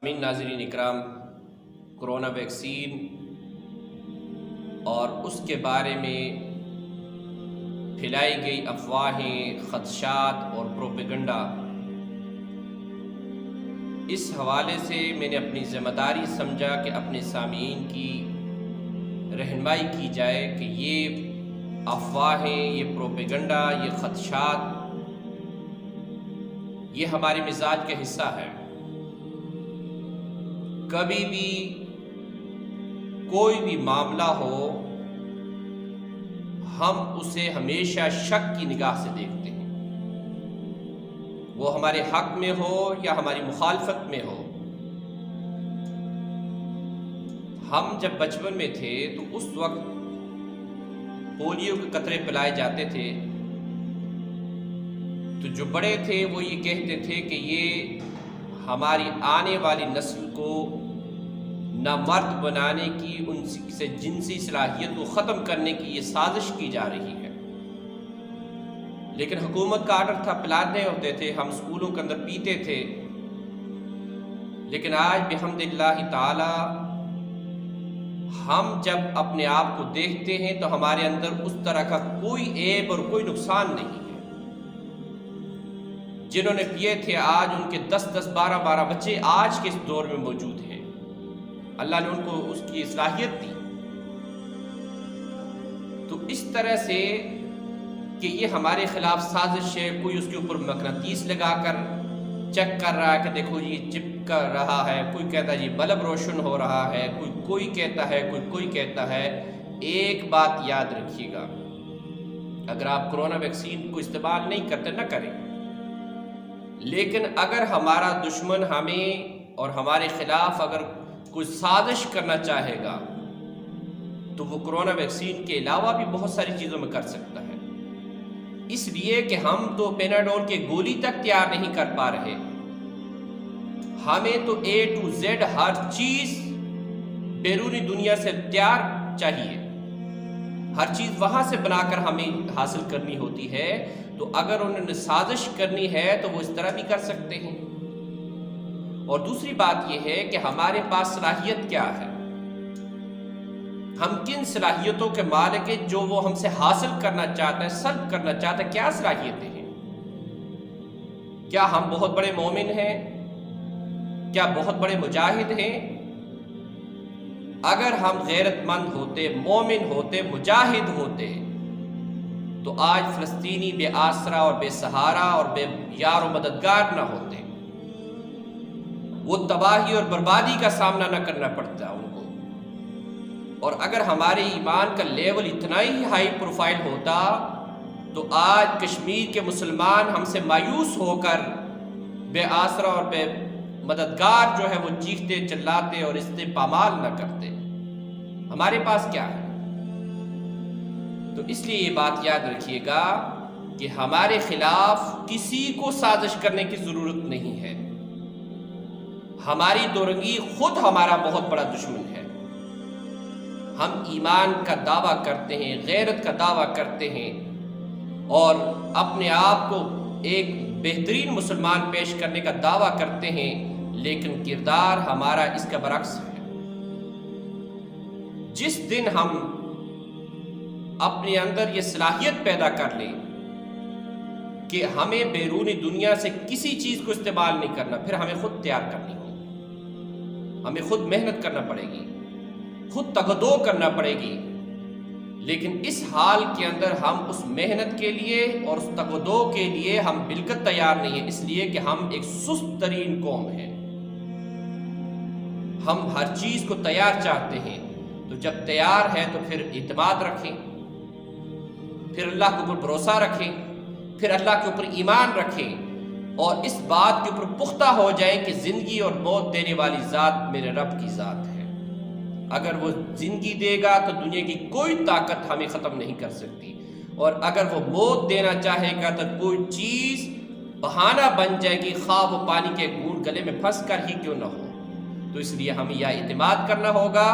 ناظرین اکرام، corona vaccine اور اس کے بارے میں پھیلائی گئی افواہیں، خدشات اور پروپیگنڈا، اس حوالے سے میں نے اپنی ذمہ داری سمجھا کہ اپنے سامعین کی رہنمائی کی جائے کہ یہ افواہیں، یہ پروپیگنڈا، یہ خدشات، یہ ہمارے مزاج کا حصہ ہے۔ کبھی بھی کوئی بھی معاملہ ہو، ہم اسے ہمیشہ شک کی نگاہ سے دیکھتے ہیں، وہ ہمارے حق میں ہو یا ہماری مخالفت میں ہو۔ ہم جب بچپن میں تھے تو اس وقت پولیو کے قطرے پلائے جاتے تھے، تو جو بڑے تھے وہ یہ کہتے تھے کہ یہ ہماری آنے والی نسل کو نامرد بنانے کی، ان سے جنسی صلاحیت کو ختم کرنے کی یہ سازش کی جا رہی ہے۔ لیکن حکومت کا آرڈر تھا، پلانے ہوتے تھے، ہم اسکولوں کے اندر پیتے تھے۔ لیکن آج بحمد اللہ تعالی ہم جب اپنے آپ کو دیکھتے ہیں تو ہمارے اندر اس طرح کا کوئی عیب اور کوئی نقصان نہیں ہے۔ جنہوں نے پیے تھے آج ان کے 10 12 بچے آج کے اس دور میں موجود ہیں۔ اللہ نے ان کو اس کی صلاحیت دی۔ تو اس طرح سے کہ یہ ہمارے خلاف سازش ہے، کوئی اس کے اوپر مقناطیس لگا کر چیک کر رہا ہے کہ دیکھو یہ چپ کر رہا ہے، کوئی کہتا ہے جی بلب روشن ہو رہا ہے، کوئی کہتا ہے، کوئی کہتا ہے۔ ایک بات یاد رکھیے گا، اگر آپ کرونا ویکسین کو استعمال نہیں کرتے نہ کریں، لیکن اگر ہمارا دشمن ہمیں اور ہمارے خلاف اگر کوئی سازش کرنا چاہے گا تو وہ کرونا ویکسین کے علاوہ بھی بہت ساری چیزوں میں کر سکتا ہے۔ اس لیے کہ ہم تو پیناڈول کے گولی تک تیار نہیں کر پا رہے، ہمیں تو A to Z ہر چیز بیرونی دنیا سے تیار چاہیے، ہر چیز وہاں سے بنا کر ہمیں حاصل کرنی ہوتی ہے۔ تو اگر انہوں نے سازش کرنی ہے تو وہ اس طرح بھی کر سکتے ہیں۔ اور دوسری بات یہ ہے کہ ہمارے پاس صلاحیت کیا ہے، ہم کن صلاحیتوں کے مالک ہیں جو وہ ہم سے حاصل کرنا چاہتا ہے، سلب کرنا چاہتا ہے۔ کیا صلاحیتیں ہیں؟ کیا ہم بہت بڑے مومن ہیں؟ کیا بہت بڑے مجاہد ہیں؟ اگر ہم غیرت مند ہوتے، مومن ہوتے، مجاہد ہوتے تو آج فلسطینی بے آسرا اور بے سہارا اور بے یار و مددگار نہ ہوتے، وہ تباہی اور بربادی کا سامنا نہ کرنا پڑتا ان کو۔ اور اگر ہمارے ایمان کا لیول اتنا ہی ہائی پروفائل ہوتا تو آج کشمیر کے مسلمان ہم سے مایوس ہو کر بے آسرا اور بے مددگار جو ہے وہ چیختے چلاتے اور اس سے پامال نہ کرتے۔ ہمارے پاس کیا ہے؟ تو اس لیے یہ بات یاد رکھیے گا کہ ہمارے خلاف کسی کو سازش کرنے کی ضرورت نہیں ہے۔ ہماری دورنگی خود ہمارا بہت بڑا دشمن ہے۔ ہم ایمان کا دعویٰ کرتے ہیں، غیرت کا دعویٰ کرتے ہیں اور اپنے آپ کو ایک بہترین مسلمان پیش کرنے کا دعویٰ کرتے ہیں، لیکن کردار ہمارا اس کا برعکس ہے۔ جس دن ہم اپنے اندر یہ صلاحیت پیدا کر لیں کہ ہمیں بیرونی دنیا سے کسی چیز کو استعمال نہیں کرنا، پھر ہمیں خود تیار کرنی ہوگی، ہمیں خود محنت کرنا پڑے گی، خود تگدو کرنا پڑے گی۔ لیکن اس حال کے اندر ہم اس محنت کے لیے اور اس تگدو کے لیے ہم بالکل تیار نہیں ہیں، اس لیے کہ ہم ایک سست ترین قوم ہیں۔ ہم ہر چیز کو تیار چاہتے ہیں، تو جب تیار ہے تو پھر اعتماد رکھیں، پھر اللہ کے اوپر بھروسہ رکھیں، پھر اللہ کے اوپر ایمان رکھیں اور اس بات کے اوپر پختہ ہو جائیں کہ زندگی اور موت دینے والی ذات میرے رب کی ذات ہے۔ اگر وہ زندگی دے گا تو دنیا کی کوئی طاقت ہمیں ختم نہیں کر سکتی، اور اگر وہ موت دینا چاہے گا تو کوئی چیز بہانہ بن جائے گی، خواہ وہ پانی کے گھونٹ گلے میں پھنس کر ہی کیوں نہ ہو۔ تو اس لیے ہمیں یہ اعتماد کرنا ہوگا